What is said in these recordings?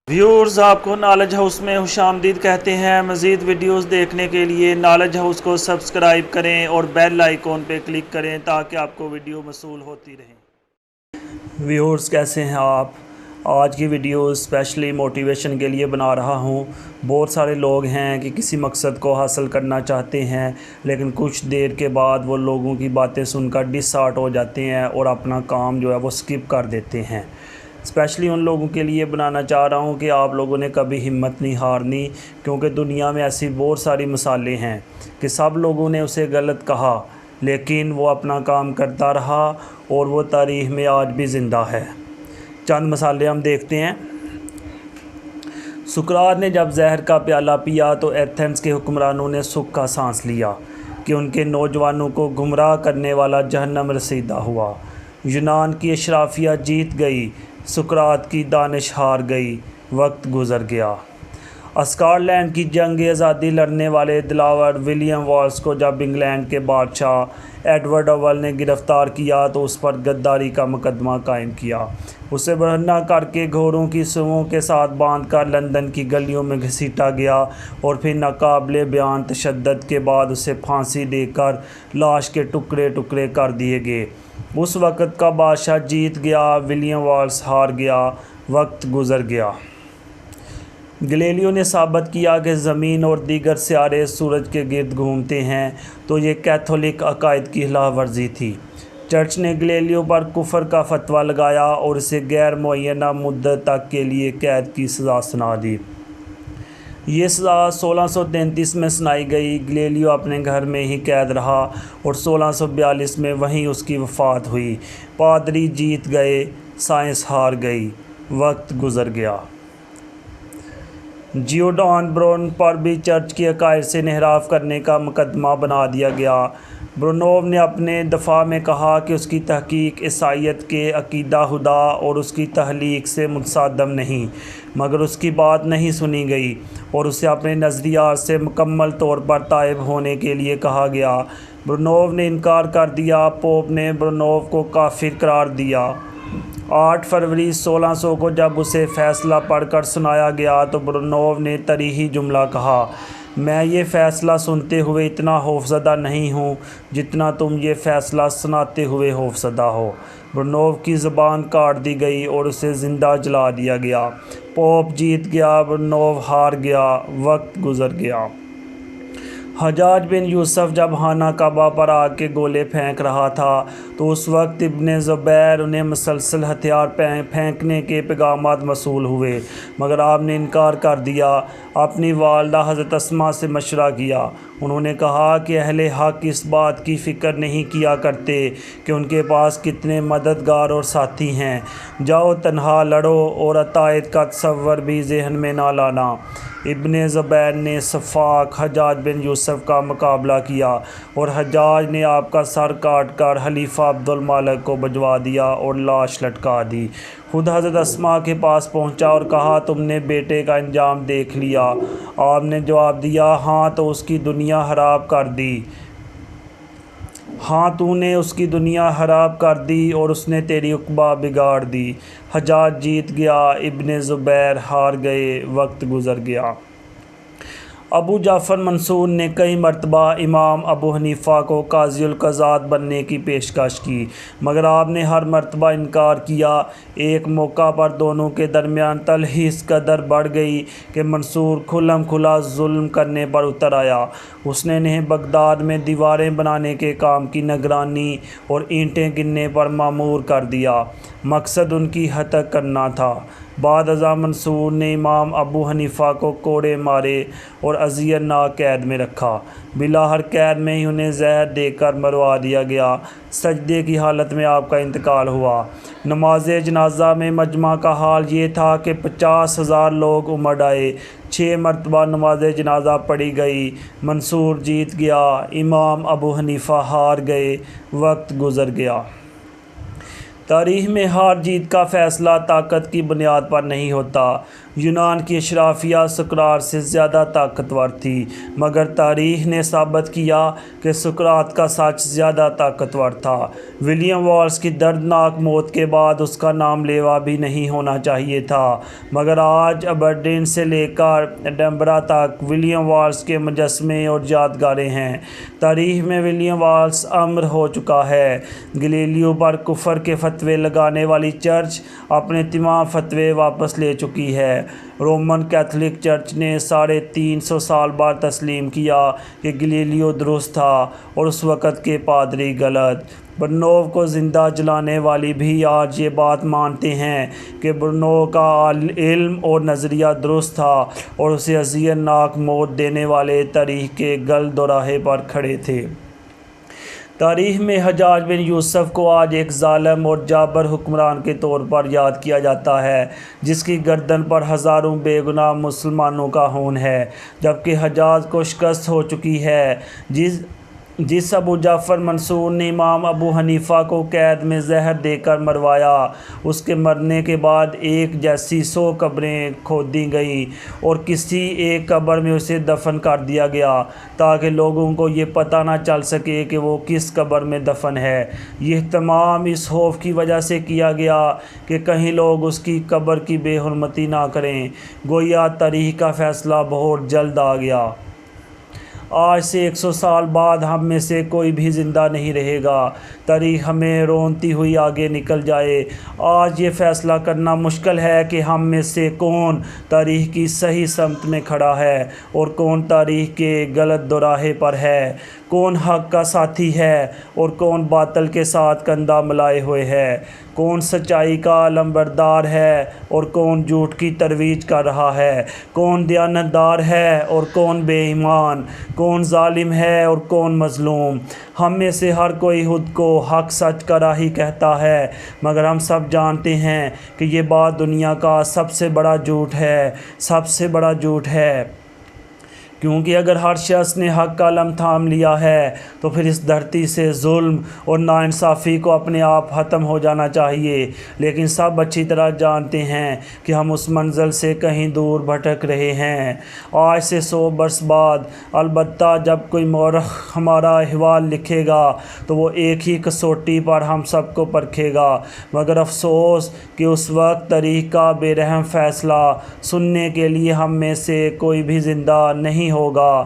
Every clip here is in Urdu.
ویورز آپ کو نالج ہاؤس میں خوش آمدید کہتے ہیں۔ مزید ویڈیوز دیکھنے کے لیے نالج ہاؤس کو سبسکرائب کریں اور بیل آئیکن پہ کلک کریں تاکہ آپ کو ویڈیو موصول ہوتی رہیں۔ ویورز کیسے ہیں آپ؟ آج کی ویڈیو اسپیشلی موٹیویشن کے لیے بنا رہا ہوں۔ بہت سارے لوگ ہیں کہ کسی مقصد کو حاصل کرنا چاہتے ہیں لیکن کچھ دیر کے بعد وہ لوگوں کی باتیں سن کر ڈس ہارٹ ہو جاتے ہیں اور اپنا کام جو ہے وہ سکپ کر دیتے ہیں۔ اسپیشلی ان لوگوں کے لیے بنانا چاہ رہا ہوں کہ آپ لوگوں نے کبھی ہمت نہیں ہارنی، کیونکہ دنیا میں ایسی بہت ساری مثالیں ہیں کہ سب لوگوں نے اسے غلط کہا لیکن وہ اپنا کام کرتا رہا اور وہ تاریخ میں آج بھی زندہ ہے۔ چند مثالیں ہم دیکھتے ہیں۔ سقراط نے جب زہر کا پیالہ پیا تو ایتھنز کے حکمرانوں نے سکھ کا سانس لیا کہ ان کے نوجوانوں کو گمراہ کرنے والا جہنم رسیدہ ہوا۔ یونان کی اشرافیہ جیت گئی، سقراط کی دانش ہار گئی، وقت گزر گیا۔ اسکاٹ لینڈ کی جنگ آزادی لڑنے والے دلاور ولیم والیس کو جب انگلینڈ کے بادشاہ ایڈورڈ اول نے گرفتار کیا تو اس پر غداری کا مقدمہ قائم کیا۔ اسے برہنہ کر کے گھوڑوں کی سوؤں کے ساتھ باندھ کر لندن کی گلیوں میں گھسیٹا گیا اور پھر ناقابل بیان تشدد کے بعد اسے پھانسی دے کر لاش کے ٹکڑے ٹکڑے کر دیے گئے۔ اس وقت کا بادشاہ جیت گیا، ولیم والیس ہار گیا، وقت گزر گیا۔ گلیلیو نے ثابت کیا کہ زمین اور دیگر سیارے سورج کے گرد گھومتے ہیں تو یہ کیتھولک عقائد کی خلاف ورزی تھی۔ چرچ نے گلیلیو پر کفر کا فتویٰ لگایا اور اسے غیر معینہ مدت تک کے لیے قید کی سزا سنا دی۔ یہ سزا 1633 میں سنائی گئی۔ گلیلیو اپنے گھر میں ہی قید رہا اور 1642 میں وہیں اس کی وفات ہوئی۔ پادری جیت گئے، سائنس ہار گئی، وقت گزر گیا۔ جیوڈان برون پر بھی چرچ کے عقائد سے انحراف کرنے کا مقدمہ بنا دیا گیا۔ برونوو نے اپنے دفاع میں کہا کہ اس کی تحقیق عیسائیت کے عقیدہ خدا اور اس کی تخلیق سے متصادم نہیں، مگر اس کی بات نہیں سنی گئی اور اسے اپنے نظریات سے مکمل طور پر تائب ہونے کے لیے کہا گیا۔ برونوو نے انکار کر دیا۔ پوپ نے برونوو کو کافر قرار دیا۔ 8 فروری 1600 کو جب اسے فیصلہ پڑھ کر سنایا گیا تو برونوو نے طریحی جملہ کہا: میں یہ فیصلہ سنتے ہوئے اتنا خوفزدہ نہیں ہوں جتنا تم یہ فیصلہ سناتے ہوئے خوفزدہ ہو۔ برونوو کی زبان کاٹ دی گئی اور اسے زندہ جلا دیا گیا۔ پوپ جیت گیا، برونوو ہار گیا، وقت گزر گیا۔ حجاج بن یوسف جب خانہ کعبہ پر آگ کے گولے پھینک رہا تھا تو اس وقت ابن زبیر انہیں مسلسل ہتھیار پھینکنے کے پیغامات موصول ہوئے، مگر آپ نے انکار کر دیا۔ اپنی والدہ حضرت اسماء سے مشورہ کیا۔ انہوں نے کہا کہ اہل حق اس بات کی فکر نہیں کیا کرتے کہ ان کے پاس کتنے مددگار اور ساتھی ہیں۔ جاؤ تنہا لڑو اور عطائیت کا تصور بھی ذہن میں نہ لانا۔ ابن زبیر نے شفاق حجاج بن یوسف کا مقابلہ کیا اور حجاج نے آپ کا سر کاٹ کر خلیفہ عبد المالک کو بھجوا دیا اور لاش لٹکا دی۔ خود حضرت اسماء کے پاس پہنچا اور کہا: تم نے بیٹے کا انجام دیکھ لیا؟ آپ نے جواب دیا: ہاں، تو اس کی دنیا خراب کر دی۔ ہاں، تو نے اس کی دنیا خراب کر دی اور اس نے تیری عقبہ بگاڑ دی۔ حجاج جیت گیا، ابن زبیر ہار گئے، وقت گزر گیا۔ ابو جعفر منصور نے کئی مرتبہ امام ابو حنیفہ کو قاضی القضات بننے کی پیشکش کی، مگر آپ نے ہر مرتبہ انکار کیا۔ ایک موقع پر دونوں کے درمیان تلخی اس قدر بڑھ گئی کہ منصور کھلم کھلا ظلم کرنے پر اتر آیا۔ اس نے انہیں بغداد میں دیواریں بنانے کے کام کی نگرانی اور اینٹیں گننے پر مامور کر دیا۔ مقصد ان کی ہتک کرنا تھا۔ بعد ازاں منصور نے امام ابو حنیفہ کو کوڑے مارے اور اذیت ناک قید میں رکھا۔ بلاخر قید میں ہی انہیں زہر دے کر مروا دیا گیا۔ سجدے کی حالت میں آپ کا انتقال ہوا۔ نماز جنازہ میں مجمع کا حال یہ تھا کہ 50,000 لوگ امڑ آئے۔ 6 مرتبہ نماز جنازہ پڑھی گئی۔ منصور جیت گیا، امام ابو حنیفہ ہار گئے، وقت گزر گیا۔ تاریخ میں ہار جیت کا فیصلہ طاقت کی بنیاد پر نہیں ہوتا۔ یونان کی اشرافیہ سقراط سے زیادہ طاقتور تھی، مگر تاریخ نے ثابت کیا کہ سقراط کا سچ زیادہ طاقتور تھا۔ ولیم والیس کی دردناک موت کے بعد اس کا نام لیوا بھی نہیں ہونا چاہیے تھا، مگر آج ابرڈین سے لے کر ایڈنبرا تک ولیم والیس کے مجسمے اور یادگاریں ہیں۔ تاریخ میں ولیم والیس امر ہو چکا ہے۔ گلیلیو پر کفر کے فتوے لگانے والی چرچ اپنے تمام فتوے واپس لے چکی ہے۔ رومن کیتھولک چرچ نے 350 سال بعد تسلیم کیا کہ گلیلیو درست تھا اور اس وقت کے پادری غلط۔ برنوو کو زندہ جلانے والی بھی آج یہ بات مانتے ہیں کہ برنوو کا علم اور نظریہ درست تھا اور اسے اذیت ناک موت دینے والے تاریخ کے غلط دوراہے پر کھڑے تھے۔ تاریخ میں حجاج بن یوسف کو آج ایک ظالم اور جابر حکمران کے طور پر یاد کیا جاتا ہے، جس کی گردن پر ہزاروں بے گناہ مسلمانوں کا خون ہے، جبکہ حجاج کو شکست ہو چکی ہے۔ جس ابو جعفر منصور نے امام ابو حنیفہ کو قید میں زہر دے کر مروایا، اس کے مرنے کے بعد ایک جیسی 100 قبریں کھودی گئیں اور کسی ایک قبر میں اسے دفن کر دیا گیا تاکہ لوگوں کو یہ پتہ نہ چل سکے کہ وہ کس قبر میں دفن ہے۔ یہ تمام اس خوف کی وجہ سے کیا گیا کہ کہیں لوگ اس کی قبر کی بے حرمتی نہ کریں۔ گویا تاریخ کا فیصلہ بہت جلد آ گیا۔ آج سے 100 سال بعد ہم میں سے کوئی بھی زندہ نہیں رہے گا۔ تاریخ ہمیں رونتی ہوئی آگے نکل جائے۔ آج یہ فیصلہ کرنا مشکل ہے کہ ہم میں سے کون تاریخ کی صحیح سمت میں کھڑا ہے اور کون تاریخ کے غلط دوراہے پر ہے، کون حق کا ساتھی ہے اور کون باطل کے ساتھ کندھا ملائے ہوئے ہے، کون سچائی کا علمبردار ہے اور کون جھوٹ کی ترویج کر رہا ہے، کون دیانتدار ہے اور کون بے ایمان، کون ظالم ہے اور کون مظلوم۔ ہم میں سے ہر کوئی خود کو حق سچ کا راہی کہتا ہے، مگر ہم سب جانتے ہیں کہ یہ بات دنیا کا سب سے بڑا جھوٹ ہے، سب سے بڑا جھوٹ ہے۔ کیونکہ اگر ہر شخص نے حق کا علم تھام لیا ہے تو پھر اس دھرتی سے ظلم اور ناانصافی کو اپنے آپ ختم ہو جانا چاہیے، لیکن سب اچھی طرح جانتے ہیں کہ ہم اس منزل سے کہیں دور بھٹک رہے ہیں۔ آج سے 100 برس بعد البتہ جب کوئی مورخ ہمارا احوال لکھے گا تو وہ ایک ہی کسوٹی پر ہم سب کو پرکھے گا، مگر افسوس کہ اس وقت تاریخ کا بے رحم فیصلہ سننے کے لیے ہم میں سے کوئی بھی زندہ نہیں ہوگا۔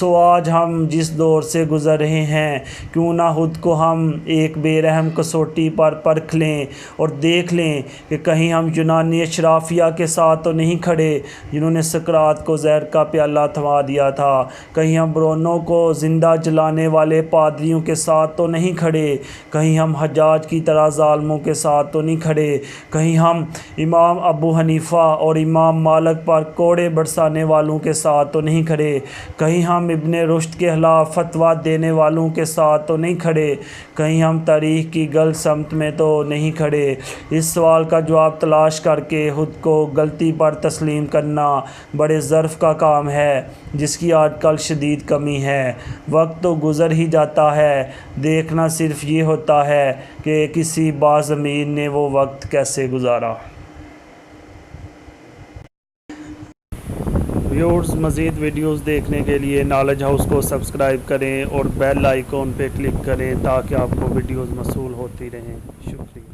آج ہم جس دور سے گزر رہے ہیں، کیوں نہ خود کو ہم ایک بے رحم کسوٹی پر پرکھ لیں اور دیکھ لیں کہ کہیں ہم یونانی اشرافیہ کے ساتھ تو نہیں کھڑے جنہوں نے سقراط کو زہر کا پیالہ تھما دیا تھا، کہیں ہم برونو کو زندہ جلانے والے پادریوں کے ساتھ تو نہیں کھڑے، کہیں ہم حجاج کی طرح ظالموں کے ساتھ تو نہیں کھڑے، کہیں ہم امام ابو حنیفہ اور امام مالک پر کوڑے برسانے والوں کے ساتھ تو نہیں کھڑے، کہیں ہم ابن رشد کے خلاف فتویٰ دینے والوں کے ساتھ تو نہیں کھڑے، کہیں ہم تاریخ کی غلط سمت میں تو نہیں کھڑے۔ اس سوال کا جواب تلاش کر کے خود کو غلطی پر تسلیم کرنا بڑے ظرف کا کام ہے، جس کی آج کل شدید کمی ہے۔ وقت تو گزر ہی جاتا ہے، دیکھنا صرف یہ ہوتا ہے کہ کسی باضمیر نے وہ وقت کیسے گزارا۔ ویورز، مزید ویڈیوز دیکھنے کے لیے نالج ہاؤس کو سبسکرائب کریں اور بیل آئیکن پہ کلک کریں تاکہ آپ کو ویڈیوز موصول ہوتی رہیں۔ شکریہ۔